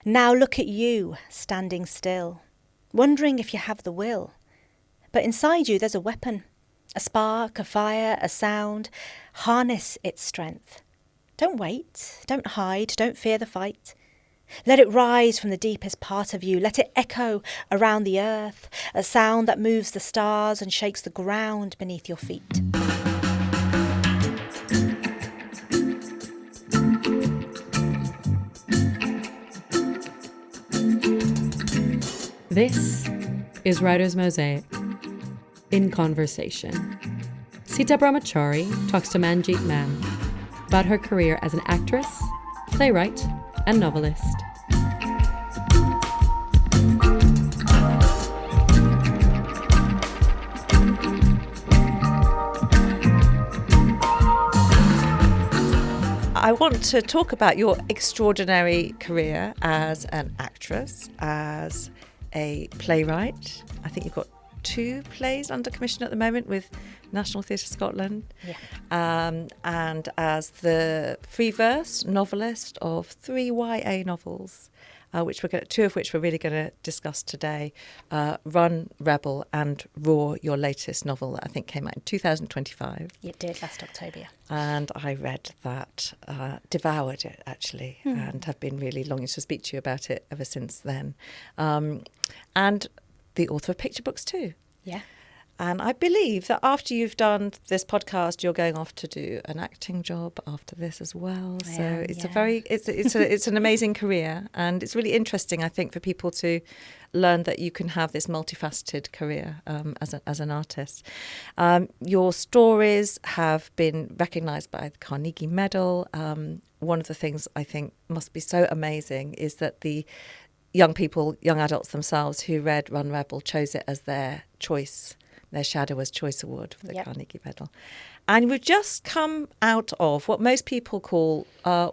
Now look at you, standing still, wondering if you have the will. But inside you there's a weapon, a spark, a fire, a sound. Harness its strength. Don't wait, don't hide, don't fear the fight. Let it rise from the deepest part of you. Let it echo around the earth, a sound that moves the stars and shakes the ground beneath your feet. This is Writer's Mosaic, in conversation. Sita Brahmachari talks to Manjeet Mann about her career as an actress, playwright, and novelist. I want to talk about your extraordinary career as an actress, as a playwright. I think you've got 2 plays under commission at the moment with National Theatre Scotland. Yeah. And as the free verse novelist of 3 YA novels, which 2 of which we're really going to discuss today. Run, Rebel and Roar, your latest novel that I think came out in 2025. It did, last October. And I read that, devoured it actually, and have been really longing to speak to you about it ever since then. And the author of picture books too. Yeah. And I believe that after you've done this podcast, you're going off to do an acting job after this as well. It's an amazing career, and it's really interesting, I think, for people to learn that you can have this multifaceted career as an artist. Your stories have been recognised by the Carnegie Medal. One of the things I think must be so amazing is that the young adults themselves who read Run Rebel chose it as their choice. Their Shadowers' Choice Award for the Carnegie Medal. And we've just come out of what most people call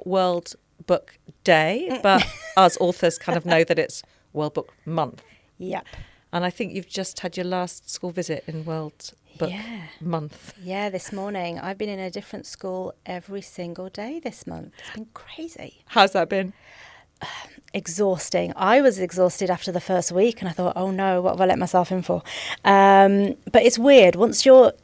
World Book Day, but us authors kind of know that it's World Book Month. Yep. And I think you've just had your last school visit in World Book Month. Yeah, this morning. I've been in a different school every single day this month. It's been crazy. How's that been? Exhausting. I was exhausted after the first week and I thought, oh no, what have I let myself in for? But it's weird. Once you're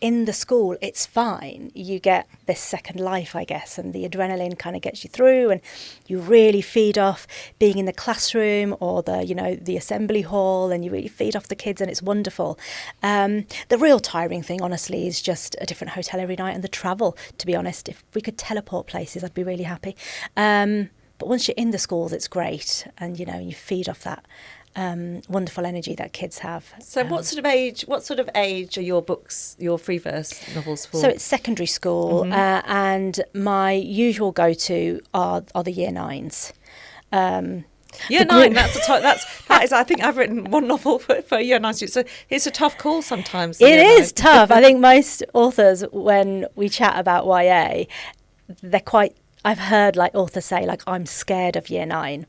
in the school, it's fine. You get this second life, I guess, and the adrenaline kind of gets you through, and you really feed off being in the classroom or the assembly hall, and you really feed off the kids, and it's wonderful. The real tiring thing, honestly, is just a different hotel every night and the travel, to be honest. If we could teleport places, I'd be really happy. But once you're in the schools, it's great, and you feed off that wonderful energy that kids have. So what sort of age are your books, your free verse novels for? So it's secondary school, and my usual go-to are the year 9s. Year 9, that is. I think I've written one novel for year 9 students. So it's a tough call sometimes. It is tough. I think most authors, when we chat about YA, they're quite. I've heard authors say I'm scared of year 9.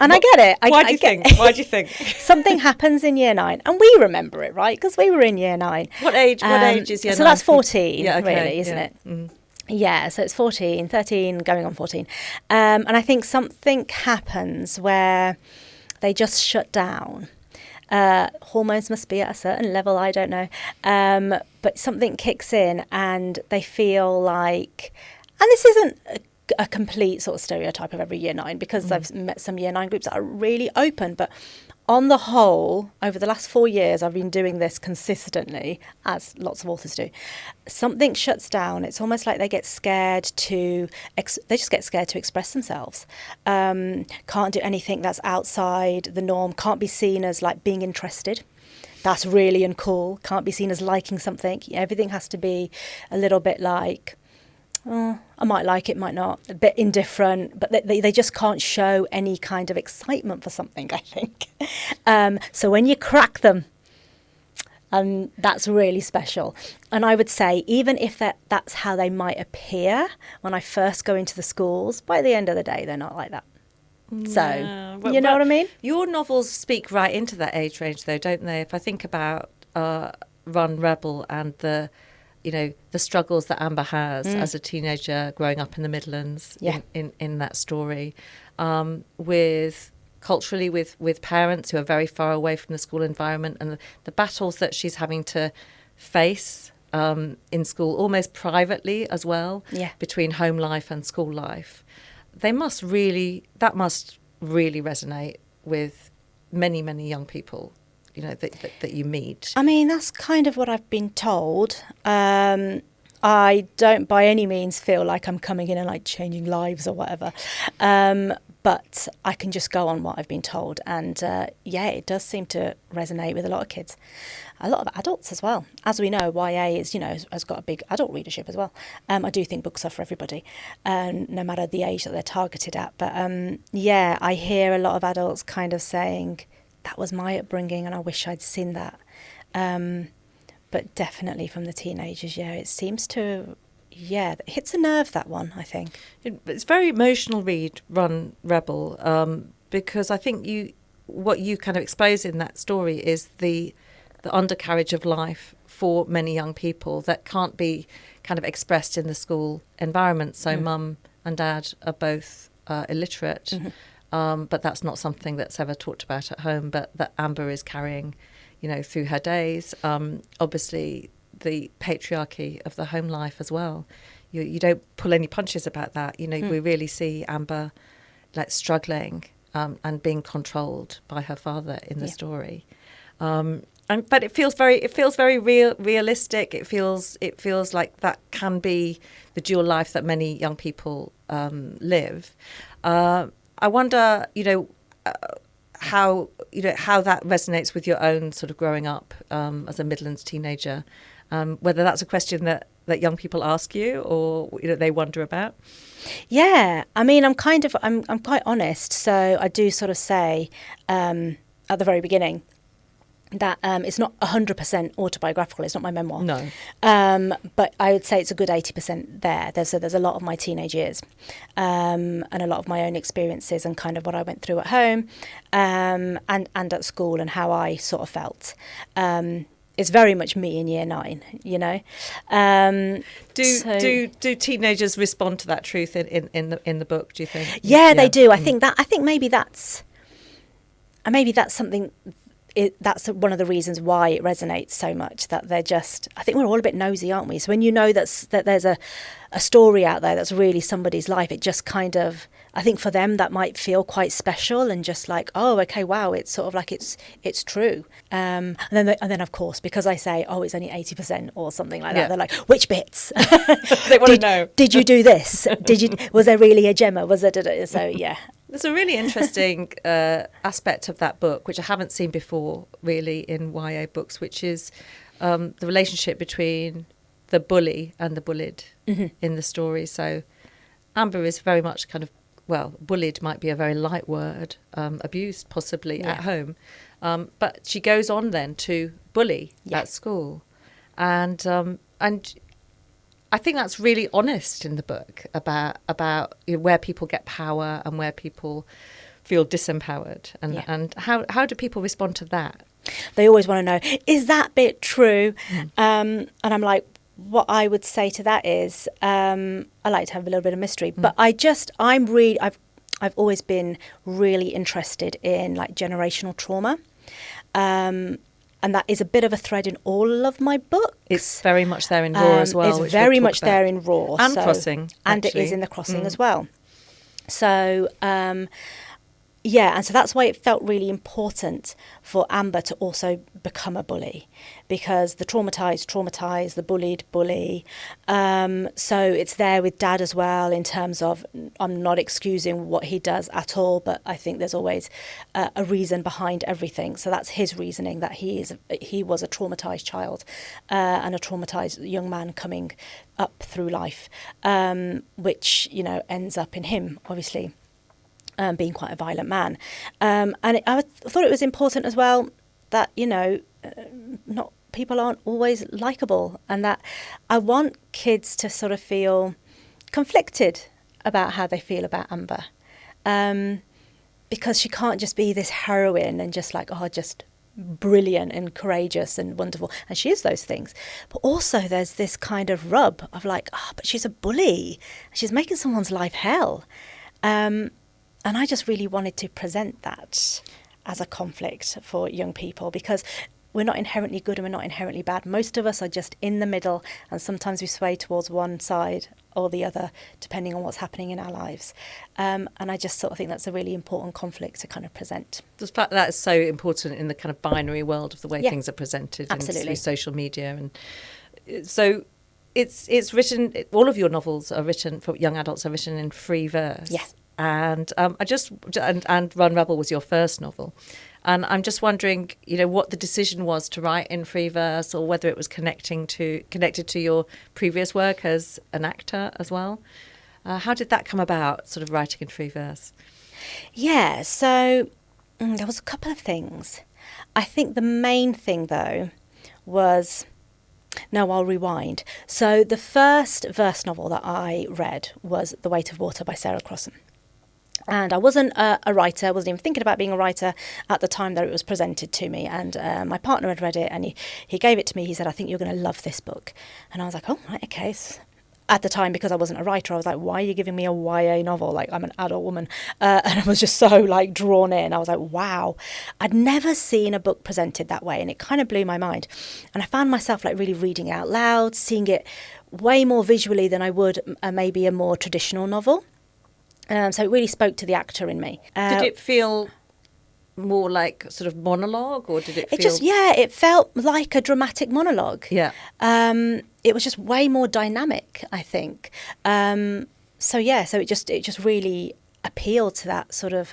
And I get it. Why do you think? Something happens in year 9, and we remember it, right? Because we were in year 9. What age is year 9? So that's 14, really, isn't yeah. it? Mm. Yeah, so it's 14, 13, going on 14. And I think something happens where they just shut down. Hormones must be at a certain level, I don't know. But something kicks in and they feel like, and this isn't a complete sort of stereotype of every year 9, because I've met some year 9 groups that are really open, but on the whole, over the last 4 years, I've been doing this consistently, as lots of authors do. Something shuts down. It's almost like they get scared to express themselves. Can't do anything that's outside the norm. Can't be seen as being interested. That's really uncool. Can't be seen as liking something. Everything has to be a little bit I might like it, might not, a bit indifferent, but they just can't show any kind of excitement for something, I think. So when you crack them, that's really special. And I would say, even if that's how they might appear when I first go into the schools, by the end of the day, they're not like that. So, you know what I mean? Your novels speak right into that age range, though, don't they? If I think about Run Rebel and the struggles that Amber has as a teenager growing up in the Midlands in that story. with culturally with parents who are very far away from the school environment, and the battles that she's having to face in school, almost privately as well, between home life and school life. That must really resonate with many, many young people, you know, that you meet. I mean, that's kind of what I've been told. I don't by any means feel like I'm coming in and like changing lives or whatever. But I can just go on what I've been told. And it does seem to resonate with a lot of kids, a lot of adults as well. As we know, YA is, you know, has got a big adult readership as well. I do think books are for everybody, no matter the age that they're targeted at. But I hear a lot of adults kind of saying, that was my upbringing and I wish I'd seen that. But definitely from the teenagers, it seems to... it hits a nerve, that one, I think. It's very emotional read, Run Rebel, because I think what you kind of expose in that story is the undercarriage of life for many young people that can't be kind of expressed in the school environment. So mum and dad are both illiterate, but that's not something that's ever talked about at home, but that Amber is carrying, you know, through her days. Obviously, the patriarchy of the home life as well. You don't pull any punches about that. You know, we really see Amber like struggling and being controlled by her father in the story. But it feels very realistic. It feels like that can be the dual life that many young people live. I wonder, how that resonates with your own sort of growing up as a Midlands teenager. Whether that's a question that young people ask you or they wonder about. Yeah, I mean, I'm quite honest. So I do sort of say at the very beginning that it's not 100% autobiographical. It's not my memoir. No. But I would say it's a good 80% there. There's a lot of my teenage years and a lot of my own experiences and kind of what I went through at home and at school and how I sort of felt. It's very much me in year 9, you know. Do teenagers respond to that truth in the book? Do you think? Yeah, they do. I think maybe that's something. That's one of the reasons why it resonates so much. That they're just. I think we're all a bit nosy, aren't we? So when you know that there's a story out there that's really somebody's life, it just kind of. I think for them that might feel quite special and just like, oh, okay, wow, it's sort of like it's true. And then of course, because I say, oh, it's only 80% or something like that, they're like, which bits? They want to know. Did you do this? Was there really a Gemma? Was there? So yeah. There's a really interesting aspect of that book, which I haven't seen before really in YA books, which is the relationship between the bully and the bullied in the story. So Amber is very much kind of, well, bullied might be a very light word, abused possibly at home. But she goes on then to bully at school. And I think that's really honest in the book about where people get power and where people feel disempowered. And how do people respond to that? They always want to know, is that bit true? And I'm like, what I would say to that is, I like to have a little bit of mystery, but I've always been really interested in like generational trauma. And that is a bit of a thread in all of my books. It's very much there in Raw as well. It's very much there in Raw. And Crossing. And it is in The Crossing as well. So, and so that's why it felt really important for Amber to also become a bully, because the traumatised, the bullied bully. So it's there with Dad as well in terms of, I'm not excusing what he does at all, but I think there's always a reason behind everything. So that's his reasoning, that he was a traumatised child and a traumatised young man coming up through life, which, ends up in him, obviously. Being quite a violent man. I thought it was important as well that, not people aren't always likeable, and that I want kids to sort of feel conflicted about how they feel about Amber. Because she can't just be this heroine and just like, just brilliant and courageous and wonderful. And she is those things. But also there's this kind of rub of like, but she's a bully. She's making someone's life hell. And I just really wanted to present that as a conflict for young people, because we're not inherently good and we're not inherently bad. Most of us are just in the middle, and sometimes we sway towards one side or the other, depending on what's happening in our lives. And I just sort of think that's a really important conflict to kind of present. The fact that is so important in the kind of binary world of the way things are presented absolutely. through social media. And so it's written, all of your novels are written, for young adults, are written in free verse. Yeah. And and Run Rebel was your first novel. And I'm just wondering, what the decision was to write in free verse, or whether it was connected to your previous work as an actor as well. How did that come about, sort of writing in free verse? Yeah, so there was a couple of things. I think the main thing, though, was... No, I'll rewind. So the first verse novel that I read was The Weight of Water by Sarah Crossan. And I wasn't a writer, wasn't even thinking about being a writer at the time that it was presented to me. And my partner had read it, and he gave it to me. He said, I think you're going to love this book. And I was like, oh, right, okay. At the time, because I wasn't a writer, I was like, why are you giving me a YA novel? Like, I'm an adult woman. And I was just so, drawn in. I was like, wow. I'd never seen a book presented that way, and it kind of blew my mind. And I found myself, really reading it out loud, seeing it way more visually than I would maybe a more traditional novel. So it really spoke to the actor in me. Did it feel more like sort of monologue, or did it feel... it felt like a dramatic monologue. Yeah. It was just way more dynamic, I think. So it just really appealed to that sort of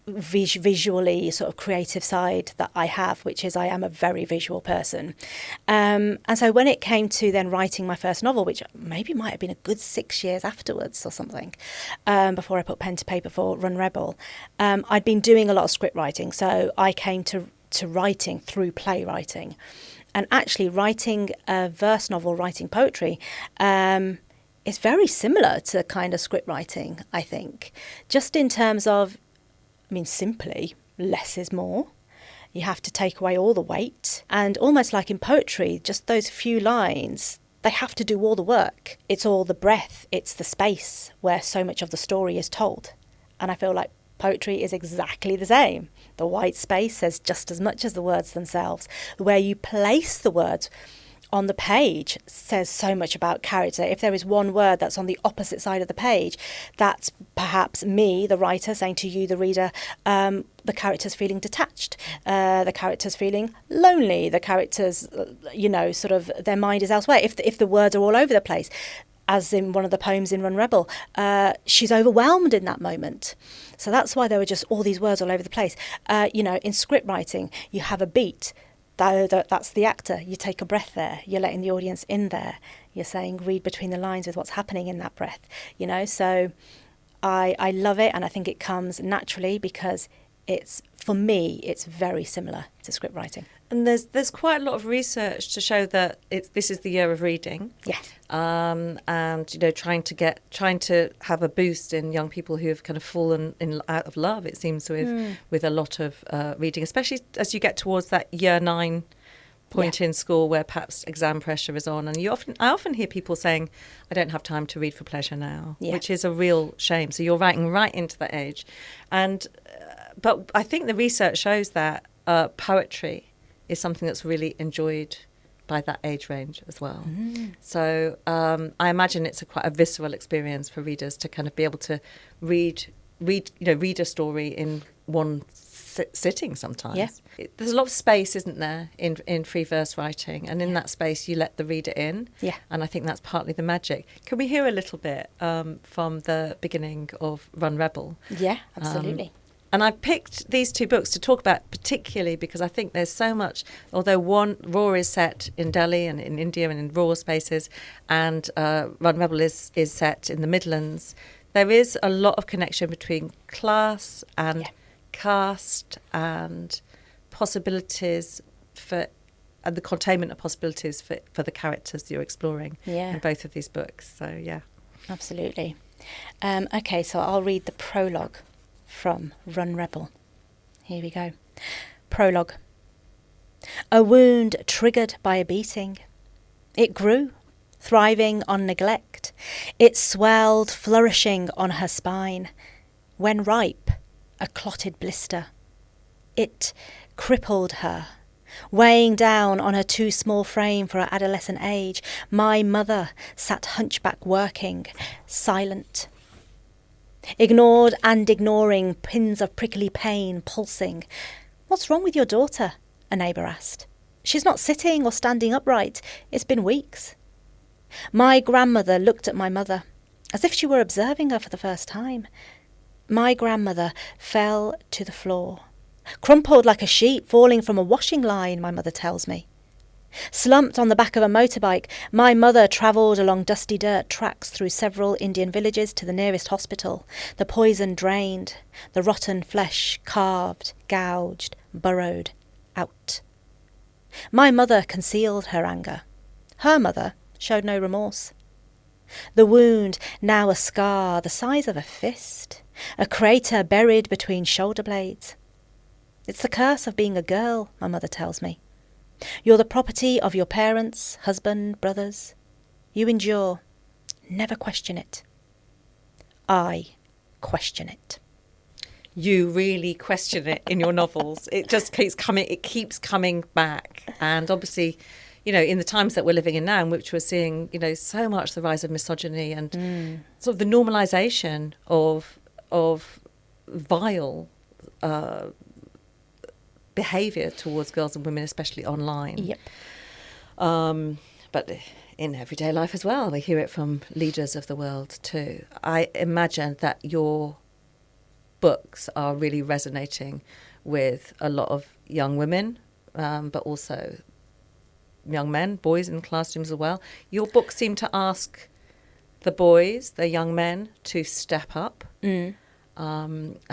visually sort of creative side that I have, which is I am a very visual person. And so when it came to then writing my first novel, which maybe might have been a good 6 years afterwards or something, before I put pen to paper for Run Rebel, I'd been doing a lot of script writing. So I came to writing through playwriting. And actually writing a verse novel, writing poetry, is very similar to kind of script writing, I think. Just in terms of, simply, less is more. You have to take away all the weight. And almost like in poetry, just those few lines, they have to do all the work. It's all the breath, it's the space where so much of the story is told. And I feel like poetry is exactly the same. The white space says just as much as the words themselves. Where you place the words on the page says so much about character. If there is one word that's on the opposite side of the page, that's perhaps me, the writer, saying to you, the reader, the character's feeling detached, the character's feeling lonely, the character's, sort of their mind is elsewhere. If the words are all over the place, as in one of the poems in Run Rebel, she's overwhelmed in that moment. So that's why there were just all these words all over the place. In script writing, you have a beat. That's the actor. You take a breath there. You're letting the audience in there. You're saying, read between the lines with what's happening in that breath. So I love it, and I think it comes naturally because for me, it's very similar to script writing. And there's quite a lot of research to show that this is the year of reading. Yeah. And trying to have a boost in young people who have kind of fallen out of love, it seems, with a lot of reading, especially as you get towards that year 9 point in school where perhaps exam pressure is on. And I often hear people saying, I don't have time to read for pleasure now, which is a real shame. So you're writing right into that age. But I think the research shows that poetry is something that's really enjoyed by that age range as well. So I imagine it's quite a visceral experience for readers to kind of be able to read a story in one sitting sometimes. Yeah. There's a lot of space, isn't there, in free verse writing, and in that space you let the reader in. Yeah. And I think that's partly the magic. Can we hear a little bit from the beginning of Run Rebel? Yeah, absolutely. And I picked these two books to talk about particularly because I think there's so much, although Raw is set in Delhi and in India and in rural spaces, and Run Rebel is set in the Midlands, there is a lot of connection between class and caste and possibilities and the containment of possibilities for the characters you're exploring in both of these books. So, yeah. Absolutely. Okay, so I'll read the prologue from Run Rebel. Here we go. Prologue. A wound triggered by a beating. It grew, thriving on neglect. It swelled, flourishing on her spine. When ripe, a clotted blister. It crippled her, weighing down on her too small frame for her adolescent age. My mother sat hunchback working, silent. Ignored and ignoring, pins of prickly pain pulsing. "What's wrong with your daughter?" a neighbour asked. "She's not sitting or standing upright. It's been weeks." My grandmother looked at my mother, as if she were observing her for the first time. My grandmother fell to the floor, crumpled like a sheet falling from a washing line, my mother tells me. Slumped on the back of a motorbike, my mother travelled along dusty dirt tracks through several Indian villages to the nearest hospital, the poison drained, the rotten flesh carved, gouged, burrowed out. My mother concealed her anger. Her mother showed no remorse. The wound, now a scar the size of a fist, a crater buried between shoulder blades. It's the curse of being a girl, my mother tells me. You're the property of your parents, husband, brothers. You endure. Never question it. I question it. You really question it in your novels. It just keeps coming. It keeps coming back. And obviously, you know, in the times that we're living in now, in which we're seeing, you know, so much the rise of misogyny and sort of the normalisation of vile behaviour towards girls and women, especially online. Yep. But in everyday life as well, we hear it from leaders of the world too. I imagine that your books are really resonating with a lot of young women, but also young men, boys in classrooms as well. Your books seem to ask the boys, the young men, to step up.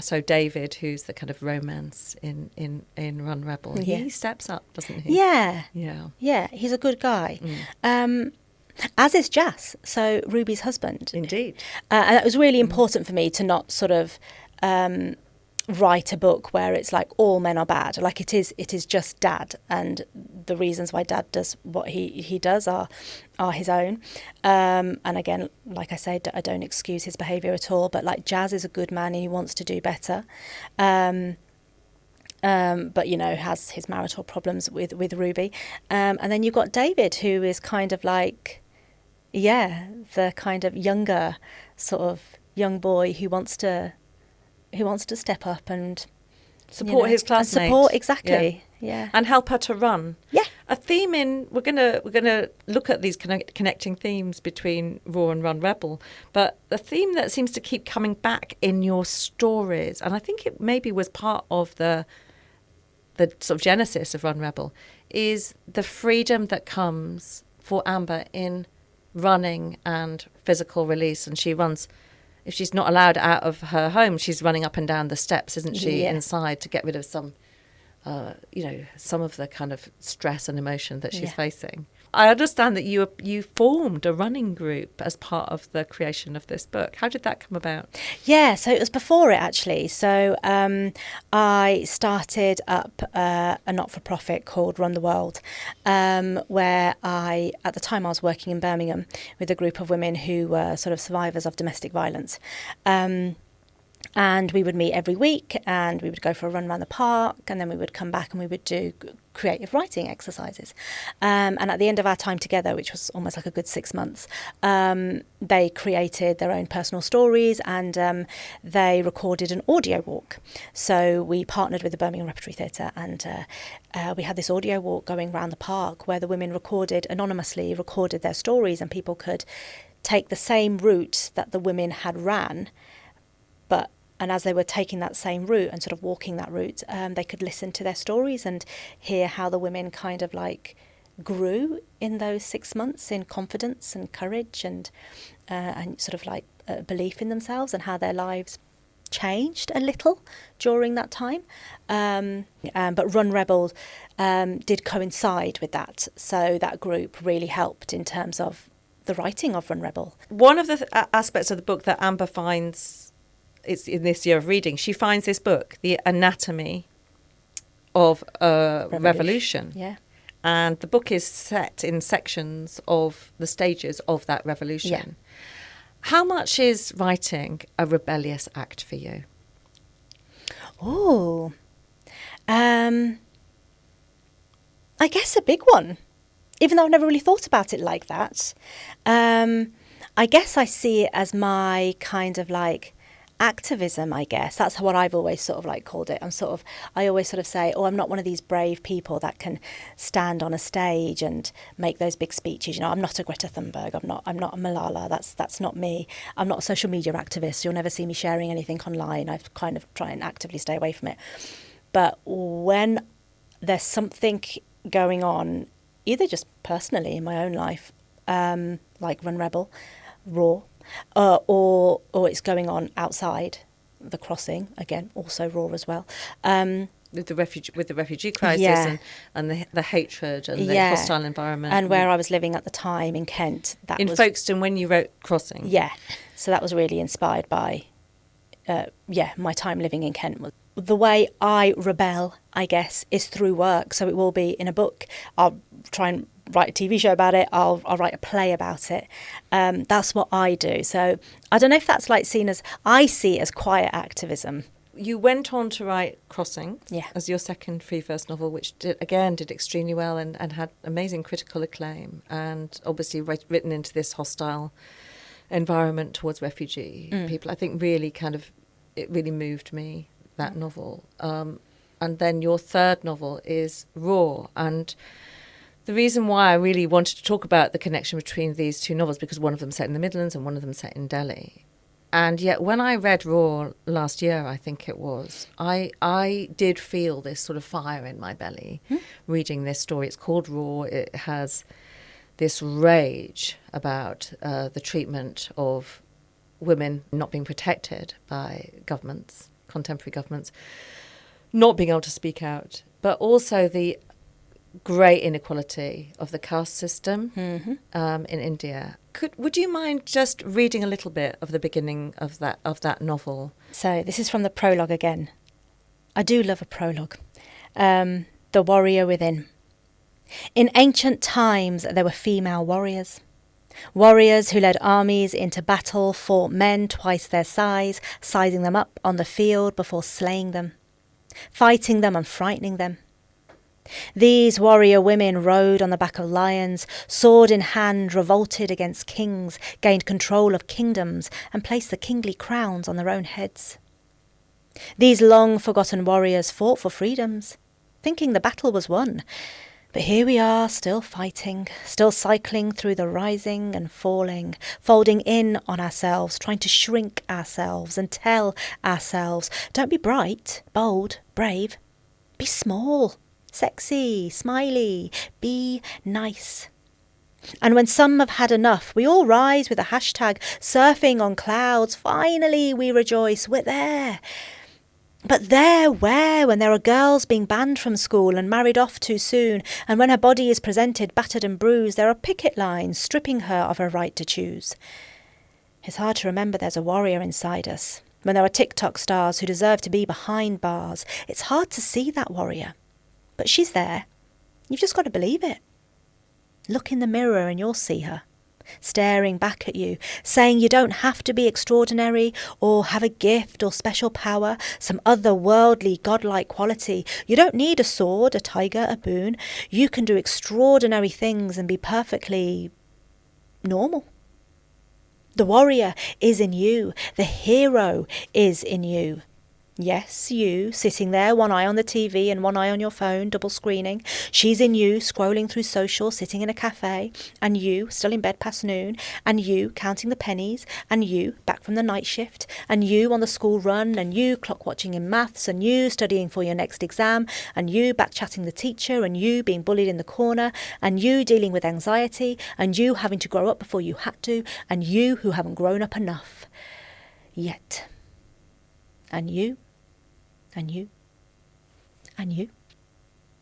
So David, who's the kind of romance in Run Rebel, he steps up, doesn't he? Yeah, he's a good guy. As is Jas, so Ruby's husband. Indeed. And it was really important for me to not sort of write a book where it's like all men are bad. Like it is just Dad, and the reasons why Dad does what he does are his own. And again, like I said, I don't excuse his behaviour at all, but like Jas is a good man and he wants to do better. But, you know, has his marital problems with Ruby. And then you've got David, who is kind of like, the kind of younger sort of young boy who wants to step up and support his classmate. Support, exactly. Yeah. And help her to run. Yeah. A theme we're gonna look at these connecting themes between Raw and Run Rebel, but the theme that seems to keep coming back in your stories, and I think it maybe was part of the sort of genesis of Run Rebel, is the freedom that comes for Amber in running and physical release. And she runs, if she's not allowed out of her home, she's running up and down the steps, isn't she, inside, to get rid of some, some of the kind of stress and emotion that she's facing. I understand that you formed a running group as part of the creation of this book. How did that come about? Yeah, so it was before it actually. So I started up a not-for-profit called Run the World, where at the time I was working in Birmingham with a group of women who were sort of survivors of domestic violence. And we would meet every week and we would go for a run around the park, and then we would come back and we would do creative writing exercises. And at the end of our time together, which was almost like a good 6 months, they created their own personal stories, and they recorded an audio walk. So we partnered with the Birmingham Repertory Theatre, and we had this audio walk going around the park where the women anonymously recorded their stories, and people could take the same route that the women had ran, and as they were taking that same route and sort of walking that route, they could listen to their stories and hear how the women kind of like grew in those 6 months in confidence and courage and sort of like belief in themselves, and how their lives changed a little during that time. But Run Rebel did coincide with that. So that group really helped in terms of the writing of Run Rebel. One of the aspects of the book that Amber finds, it's in this year of reading, she finds this book, The Anatomy of a Revolution. Yeah. And the book is set in sections of the stages of that revolution. Yeah. How much is writing a rebellious act for you? Oh, I guess a big one, even though I've never really thought about it like that. I guess I see it as my kind of like activism, I guess. That's what I've always sort of like called it. I always sort of say, oh, I'm not one of these brave people that can stand on a stage and make those big speeches. You know, I'm not a Greta Thunberg. I'm not a Malala. That's not me. I'm not a social media activist. You'll never see me sharing anything online. I kind of try and actively stay away from it. But when there's something going on, either just personally in my own life, like Run Rebel, Raw, or it's going on outside the crossing, again, also Raw as well. With the refugee crisis and the hatred and the hostile environment. And where I was living at the time in Kent. In Folkestone when you wrote Crossing. Yeah. So that was really inspired by, my time living in Kent. The way I rebel, I guess, is through work. So it will be in a book. I'll try and write a TV show about it. I'll write a play about it. That's what I do. So I don't know if that's like seen as, I see it as quiet activism. You went on to write Crossing as your second free verse novel, which did extremely well and had amazing critical acclaim, and obviously written into this hostile environment towards refugee people. I think it really moved me, that novel. And then your third novel is Raw. And the reason why I really wanted to talk about the connection between these two novels, because one of them set in the Midlands and one of them set in Delhi. And yet when I read Raw last year, I think it was, I did feel this sort of fire in my belly reading this story. It's called Raw. It has this rage about the treatment of women not being protected by governments, contemporary governments, not being able to speak out, but also the great inequality of the caste system in India. Would you mind just reading a little bit of the beginning of that novel? So this is from the prologue again. I do love a prologue. The warrior within. In ancient times there were female warriors. Warriors who led armies into battle, fought men twice their size, sizing them up on the field before slaying them, fighting them and frightening them. These warrior women rode on the back of lions, sword in hand, revolted against kings, gained control of kingdoms, and placed the kingly crowns on their own heads. These long-forgotten warriors fought for freedoms, thinking the battle was won. But here we are, still fighting, still cycling through the rising and falling, folding in on ourselves, trying to shrink ourselves and tell ourselves, don't be bright, bold, brave, be small, sexy, smiley, be nice. And when some have had enough, we all rise with a hashtag, surfing on clouds, finally we rejoice, we're there. But there, where, when there are girls being banned from school and married off too soon, and when her body is presented battered and bruised, there are picket lines stripping her of her right to choose. It's hard to remember there's a warrior inside us. When there are TikTok stars who deserve to be behind bars, it's hard to see that warrior. But she's there. You've just got to believe it. Look in the mirror and you'll see her, staring back at you, saying you don't have to be extraordinary or have a gift or special power, some otherworldly, godlike quality. You don't need a sword, a tiger, a boon. You can do extraordinary things and be perfectly normal. The warrior is in you. The hero is in you. Yes, you, sitting there, one eye on the TV and one eye on your phone, double screening. She's in you, scrolling through social, sitting in a cafe. And you, still in bed past noon. And you, counting the pennies. And you, back from the night shift. And you, on the school run. And you, clock watching in maths. And you, studying for your next exam. And you, back chatting the teacher. And you, being bullied in the corner. And you, dealing with anxiety. And you, having to grow up before you had to. And you, who haven't grown up enough yet. And you. And you. And you.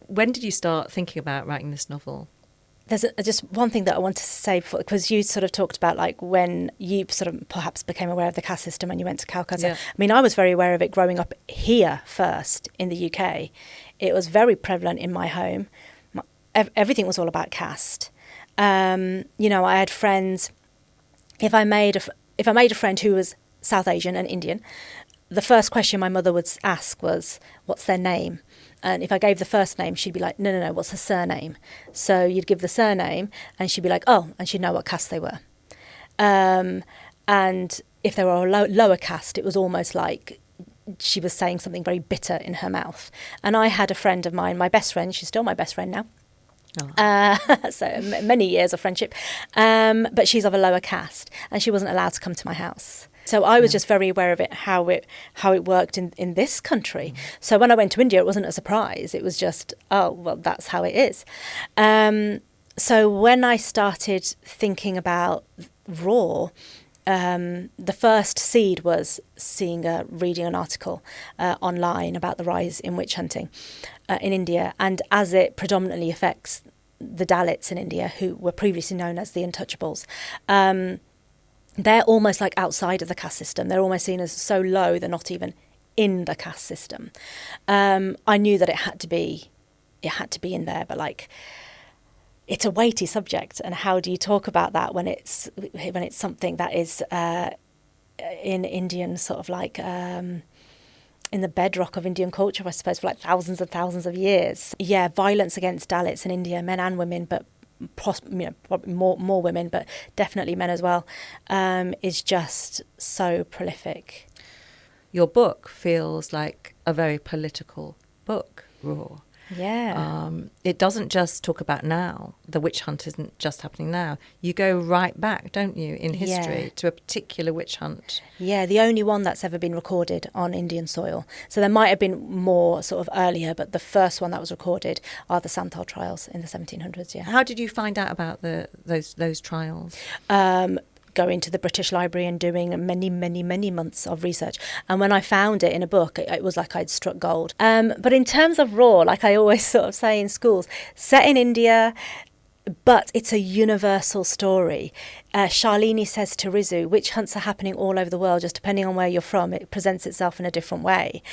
When did you start thinking about writing this novel? There's just one thing that I wanted to say before, because you sort of talked about like when you sort of perhaps became aware of the caste system when you went to Calcutta. Yeah. I mean, I was very aware of it growing up here first in the UK. It was very prevalent in my home. Everything was all about caste. I had friends. If I made a friend who was South Asian and Indian, the first question my mother would ask was, what's their name? And if I gave the first name, she'd be like, no, what's her surname? So you'd give the surname and she'd be like, oh, and she'd know what caste they were. And if they were a lower caste, it was almost like she was saying something very bitter in her mouth. And I had a friend of mine, my best friend, she's still my best friend now. So many years of friendship. But she's of a lower caste and she wasn't allowed to come to my house. So I was just very aware of it, how it worked in this country. So when I went to India, it wasn't a surprise. It was just, oh, well, that's how it is. So when I started thinking about Raw, the first seed was reading an article online about the rise in witch hunting in India, and as it predominantly affects the Dalits in India, who were previously known as the Untouchables. They're almost like outside of the caste system. They're almost seen as so low they're not even in the caste system. I knew that it had to be in there, but like, it's a weighty subject, and how do you talk about that when it's something that is in Indian sort of like in the bedrock of Indian culture, I suppose, for like thousands and thousands of years. Yeah, violence against Dalits in India, men and women, but probably more women, but definitely men as well, is just so prolific. Your book feels like a very political book, Raw. Yeah. It doesn't just talk about now. The witch hunt isn't just happening now. You go right back, don't you, in history to a particular witch hunt. Yeah, the only one that's ever been recorded on Indian soil. So there might have been more sort of earlier, but the first one that was recorded are the Santhal trials in the 1700s, yeah. How did you find out about those trials? Going to the British Library and doing many months of research. And when I found it in a book, it was like I'd struck gold. But in terms of Raw, like I always sort of say in schools, set in India, but it's a universal story. Shalini says to Rizu, witch hunts are happening all over the world, just depending on where you're from, it presents itself in a different way.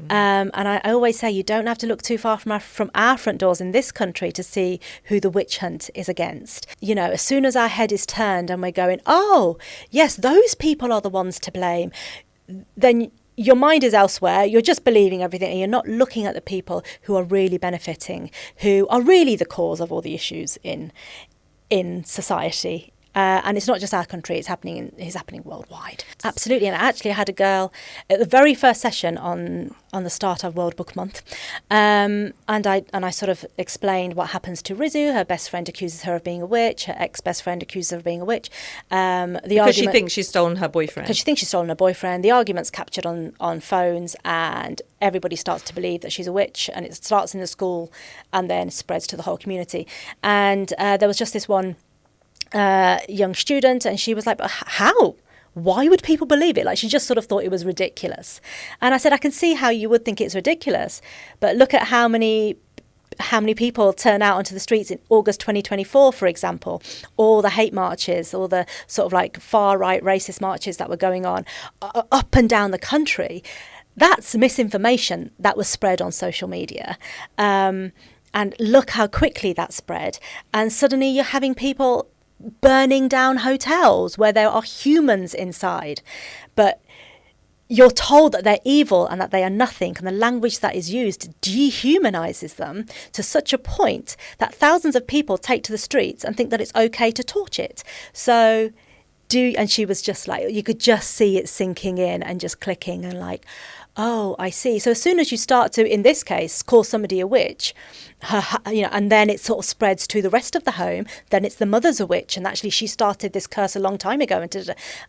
And I always say you don't have to look too far from our front doors in this country to see who the witch hunt is against. You know, as soon as our head is turned and we're going, oh, yes, those people are the ones to blame, then your mind is elsewhere, you're just believing everything, and you're not looking at the people who are really benefiting, who are really the cause of all the issues in society. And it's not just our country, it's happening worldwide. Absolutely. And actually I had a girl at the very first session on the start of World Book Month, and I sort of explained what happens to Rizu. Her best friend accuses her of being a witch, her ex-best friend accuses her of being a witch. Because she thinks she's stolen her boyfriend. Because she thinks she's stolen her boyfriend. The argument's captured on phones, and everybody starts to believe that she's a witch, and it starts in the school and then spreads to the whole community. And there was just this one young student, and she was like, but how? Why would people believe it? Like, she just sort of thought it was ridiculous. And I said, I can see how you would think it's ridiculous, but look at how many people turn out onto the streets in August 2024, for example, all the hate marches, all the sort of like far right racist marches that were going on up and down the country. That's misinformation that was spread on social media. And look how quickly that spread. And suddenly you're having people burning down hotels where there are humans inside, but you're told that they're evil and that they are nothing, and the language that is used dehumanizes them to such a point that thousands of people take to the streets and think that it's okay to torch it. And she was just like, you could just see it sinking in and just clicking and like, oh, I see. So as soon as you start to, in this case, call somebody a witch, and then it sort of spreads to the rest of the home, then it's the mother's a witch, and actually she started this curse a long time ago,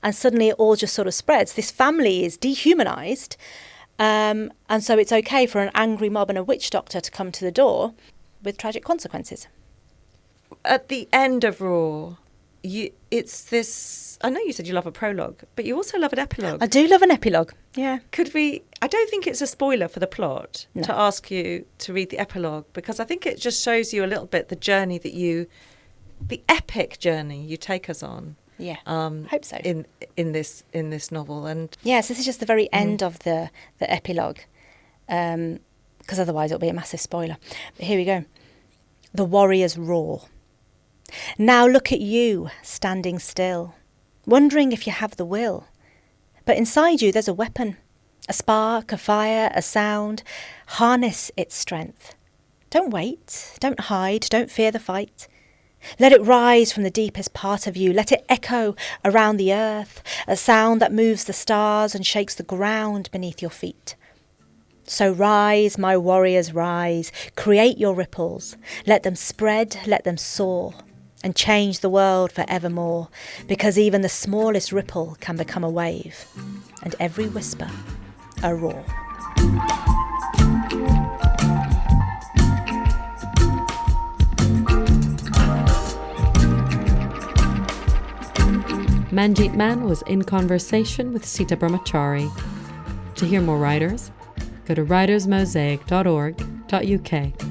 and suddenly it all just sort of spreads. This family is dehumanized, and so it's okay for an angry mob and a witch doctor to come to the door with tragic consequences. At the end of Raw, it's this, I know you said you love a prologue, but you also love an epilogue. I do love an epilogue, yeah. I don't think it's a spoiler for the plot to ask you to read the epilogue, because I think it just shows you a little bit the journey the epic journey you take us on. Yeah, I hope so. In this novel. And yes, this is just the very end of the epilogue, because otherwise it'll be a massive spoiler. But here we go. The warriors roar. Now look at you, standing still, wondering if you have the will. But inside you there's a weapon. A spark, a fire, a sound. Harness its strength. Don't wait, don't hide, don't fear the fight. Let it rise from the deepest part of you. Let it echo around the earth, a sound that moves the stars and shakes the ground beneath your feet. So rise, my warriors, rise. Create your ripples. Let them spread, let them soar, and change the world forevermore, because even the smallest ripple can become a wave, and every whisper a roar. Manjeet Mann was in conversation with Sita Brahmachari. To hear more writers, go to writersmosaic.org.uk.